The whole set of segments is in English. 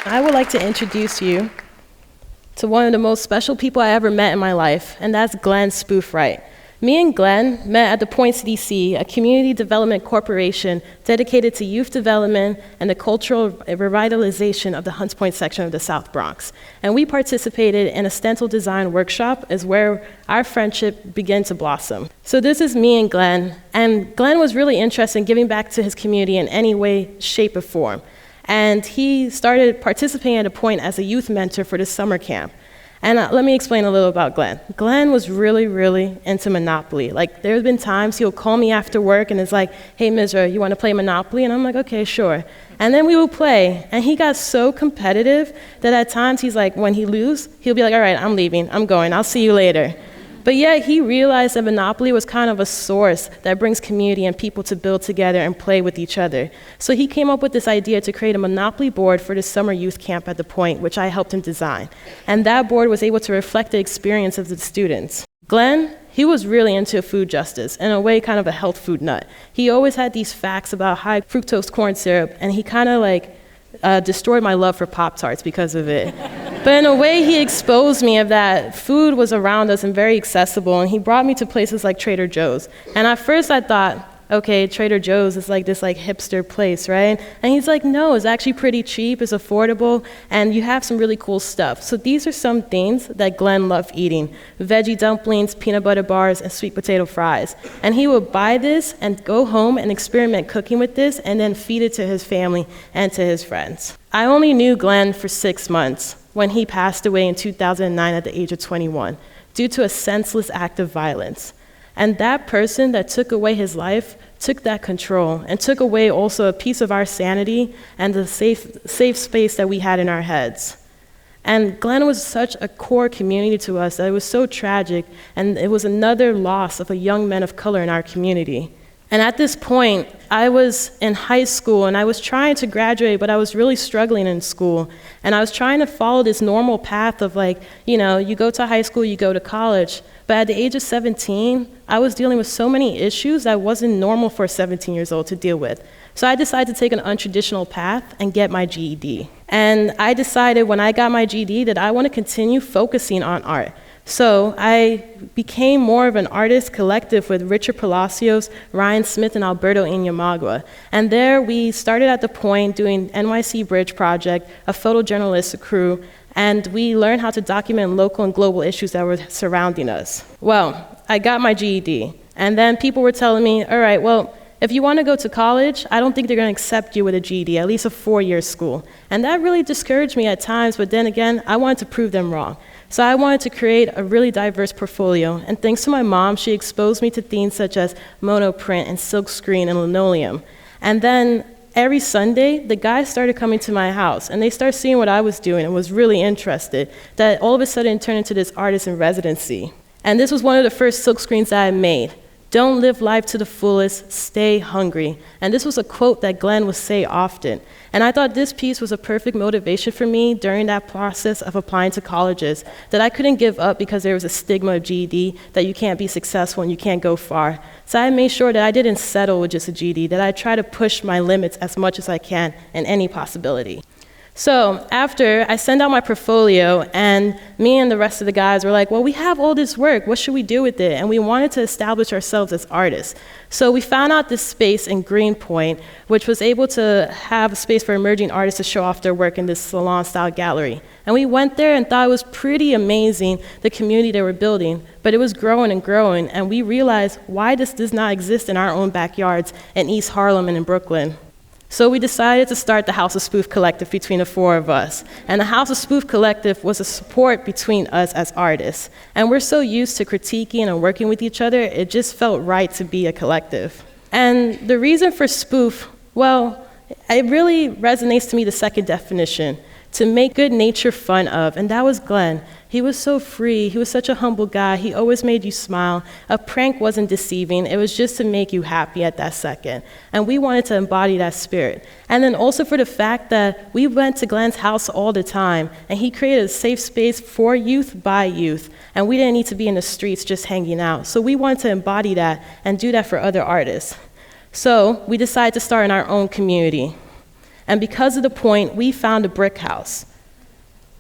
I would like to introduce you to one of the most special people I ever met in my life, and that's Glenn Spoof Wright. Me and Glenn met at the Point CDC, a community development corporation dedicated to youth development and the cultural revitalization of the Hunts Point section of the South Bronx. And we participated in a stencil design workshop, is where our friendship began to blossom. So this is me and Glenn was really interested in giving back to his community in any way, shape, or form. And he started participating at a Point as a youth mentor for the summer camp. And let me explain a little about Glenn. Glenn was really, really into Monopoly. Like, there have been times he'll call me after work and is like, hey, Misra, you want to play Monopoly? And I'm like, okay, sure. And then we will play. And he got so competitive that at times he's like, when he loses, he'll be like, all right, I'm leaving, I'm going, I'll see you later. But yet he realized that Monopoly was kind of a source that brings community and people to build together and play with each other. So he came up with this idea to create a Monopoly board for the summer youth camp at the Point, which I helped him design. And that board was able to reflect the experience of the students. Glenn, he was really into food justice, in a way kind of a health food nut. He always had these facts about high fructose corn syrup, and he kind of destroyed my love for Pop-Tarts because of it. But in a way, he exposed me of that food was around us and very accessible, and he brought me to places like Trader Joe's. And at first I thought, okay, Trader Joe's is like this hipster place, right? And he's like, no, it's actually pretty cheap, it's affordable, and you have some really cool stuff. So these are some things that Glenn loved eating: veggie dumplings, peanut butter bars, and sweet potato fries. And he would buy this and go home and experiment cooking with this and then feed it to his family and to his friends. I only knew Glenn for 6 months when he passed away in 2009 at the age of 21 due to a senseless act of violence. And that person that took away his life took that control and took away also a piece of our sanity and the safe space that we had in our heads. And Glenn was such a core community to us that it was so tragic, and it was another loss of a young man of color in our community. And at this point, I was in high school and I was trying to graduate, but I was really struggling in school. And I was trying to follow this normal path of you go to high school, you go to college. But at the age of 17, I was dealing with so many issues that wasn't normal for 17 years old to deal with. So I decided to take an untraditional path and get my GED. And I decided when I got my GED that I want to continue focusing on art. So I became more of an artist collective with Richard Palacios, Ryan Smith, and Alberto Inyamagua. And there we started at the Point doing NYC Bridge Project, a photojournalistic crew, and we learned how to document local and global issues that were surrounding us. Well, I got my GED, and then people were telling me, all right, well, if you want to go to college, I don't think they're going to accept you with a GED, at least a 4-year school. And that really discouraged me at times, but then again, I wanted to prove them wrong. So I wanted to create a really diverse portfolio, and thanks to my mom, she exposed me to themes such as monoprint and silkscreen and linoleum. And then every Sunday, the guys started coming to my house, and they started seeing what I was doing and was really interested, that all of a sudden it turned into this artist in residency. And this was one of the first silkscreens that I made. Don't live life to the fullest, stay hungry. And this was a quote that Glenn would say often. And I thought this piece was a perfect motivation for me during that process of applying to colleges, that I couldn't give up because there was a stigma of GED, that you can't be successful and you can't go far. So I made sure that I didn't settle with just a GED, that I try to push my limits as much as I can in any possibility. So after, I sent out my portfolio, and me and the rest of the guys were like, well, we have all this work, what should we do with it? And we wanted to establish ourselves as artists. So we found out this space in Greenpoint, which was able to have a space for emerging artists to show off their work in this salon-style gallery. And we went there and thought it was pretty amazing, the community they were building, but it was growing and growing, and we realized, why does this not exist in our own backyards in East Harlem and in Brooklyn? So we decided to start the House of Spoof Collective between the 4 of us. And the House of Spoof Collective was a support between us as artists. And we're so used to critiquing and working with each other, it just felt right to be a collective. And the reason for spoof, well, it really resonates to me, the second definition, to make good nature fun of, and that was Glenn. He was so free, he was such a humble guy, he always made you smile. A prank wasn't deceiving, it was just to make you happy at that second. And we wanted to embody that spirit. And then also for the fact that we went to Glenn's house all the time, and he created a safe space for youth by youth, and we didn't need to be in the streets just hanging out. So we wanted to embody that and do that for other artists. So we decided to start in our own community. And because of the point, we found a brick house.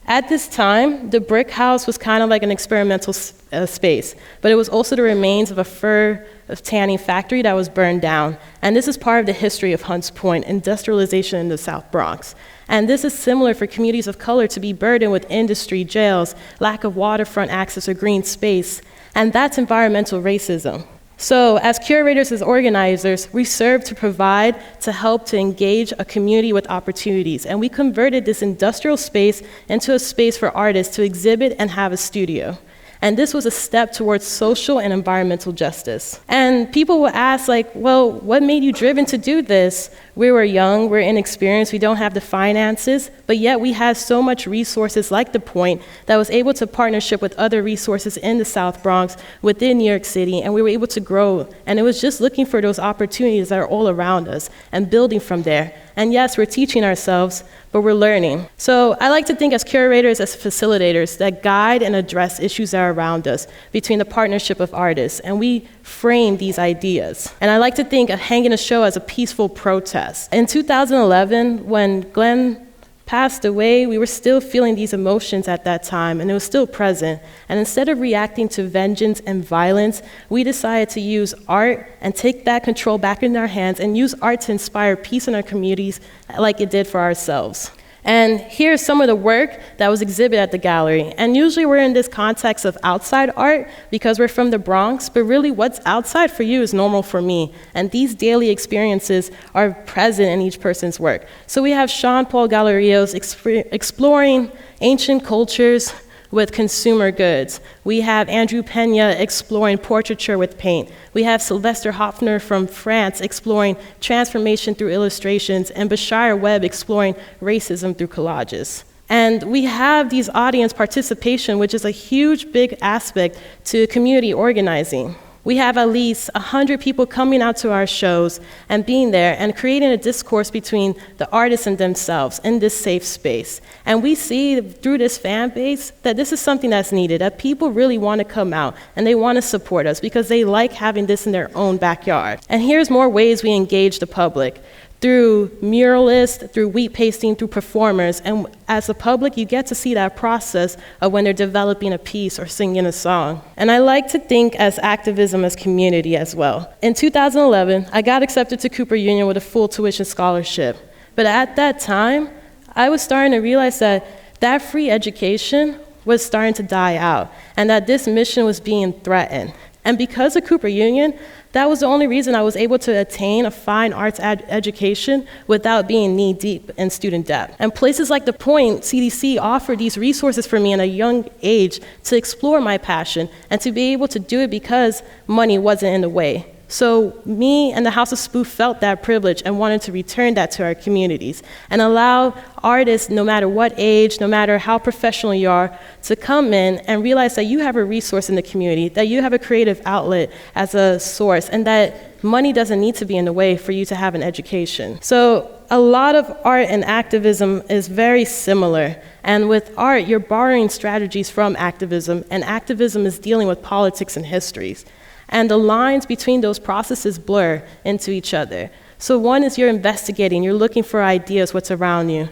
At this time, the brick house was kind of like an experimental space, but it was also the remains of a fur tanning factory that was burned down. And this is part of the history of Hunts Point, industrialization in the South Bronx. And this is similar for communities of color to be burdened with industry, jails, lack of waterfront access or green space, and that's environmental racism. So as curators, as organizers, we serve to provide, to help to engage a community with opportunities. And we converted this industrial space into a space for artists to exhibit and have a studio. And this was a step towards social and environmental justice. And people will ask, like, well, what made you driven to do this? We were young, we're inexperienced, we don't have the finances, but yet we have so much resources like The Point that was able to partnership with other resources in the South Bronx, within New York City, and we were able to grow. And it was just looking for those opportunities that are all around us and building from there. And yes, we're teaching ourselves, but we're learning. So I like to think as curators, as facilitators, that guide and address issues that are around us between the partnership of artists, and we frame these ideas. And I like to think of hanging a show as a peaceful protest. In 2011, when Glenn passed away, we were still feeling these emotions at that time, and it was still present. And instead of reacting to vengeance and violence, we decided to use art and take that control back in our hands and use art to inspire peace in our communities like it did for ourselves. And here's some of the work that was exhibited at the gallery. And usually we're in this context of outside art because we're from the Bronx, but really what's outside for you is normal for me. And these daily experiences are present in each person's work. So we have Sean Paul Galerios exploring ancient cultures with consumer goods. We have Andrew Pena exploring portraiture with paint. We have Sylvester Hoffner from France exploring transformation through illustrations, and Bashir Webb exploring racism through collages. And we have these audience participation, which is a huge, big aspect to community organizing. We have at least 100 people coming out to our shows and being there and creating a discourse between the artists and themselves in this safe space. And we see through this fan base that this is something that's needed, that people really want to come out and they want to support us because they like having this in their own backyard. And here's more ways we engage the public. Through muralists, through wheat pasting, through performers. And as a public, you get to see that process of when they're developing a piece or singing a song. And I like to think as activism as community as well. In 2011, I got accepted to Cooper Union with a full tuition scholarship. But at that time, I was starting to realize that that free education was starting to die out and that this mission was being threatened. And because of Cooper Union, that was the only reason I was able to attain a fine arts education without being knee-deep in student debt. And places like The Point, CDC, offered these resources for me at a young age to explore my passion and to be able to do it because money wasn't in the way. So me and the House of Spoof felt that privilege and wanted to return that to our communities and allow artists, no matter what age, no matter how professional you are, to come in and realize that you have a resource in the community, that you have a creative outlet as a source, and that money doesn't need to be in the way for you to have an education. So a lot of art and activism is very similar. And with art, you're borrowing strategies from activism, and activism is dealing with politics and histories. And the lines between those processes blur into each other. So one is you're investigating, you're looking for ideas, what's around you.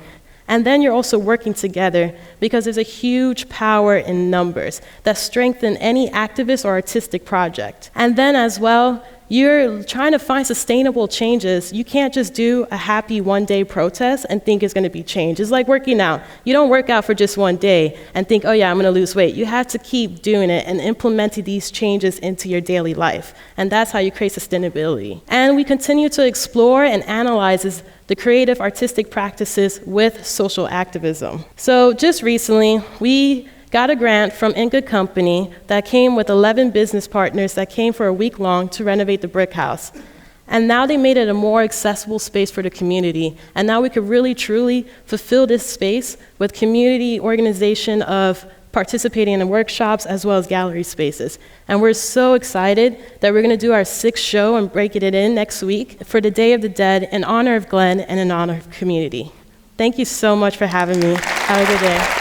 And then you're also working together because there's a huge power in numbers that strengthen any activist or artistic project. And then as well, you're trying to find sustainable changes. You can't just do a happy one-day protest and think it's gonna be change. It's like working out. You don't work out for just one day and think, oh yeah, I'm gonna lose weight. You have to keep doing it and implementing these changes into your daily life. And that's how you create sustainability. And we continue to explore and analyze the creative artistic practices with social activism. So just recently, we got a grant from In Good Company that came with 11 business partners that came for a week long to renovate the brick house. And now they made it a more accessible space for the community. And now we could really, truly fulfill this space with community organization of participating in the workshops as well as gallery spaces. And we're so excited that we're gonna do our 6th show and breaking it in next week for the Day of the Dead in honor of Glenn and in honor of community. Thank you so much for having me. Have a good day.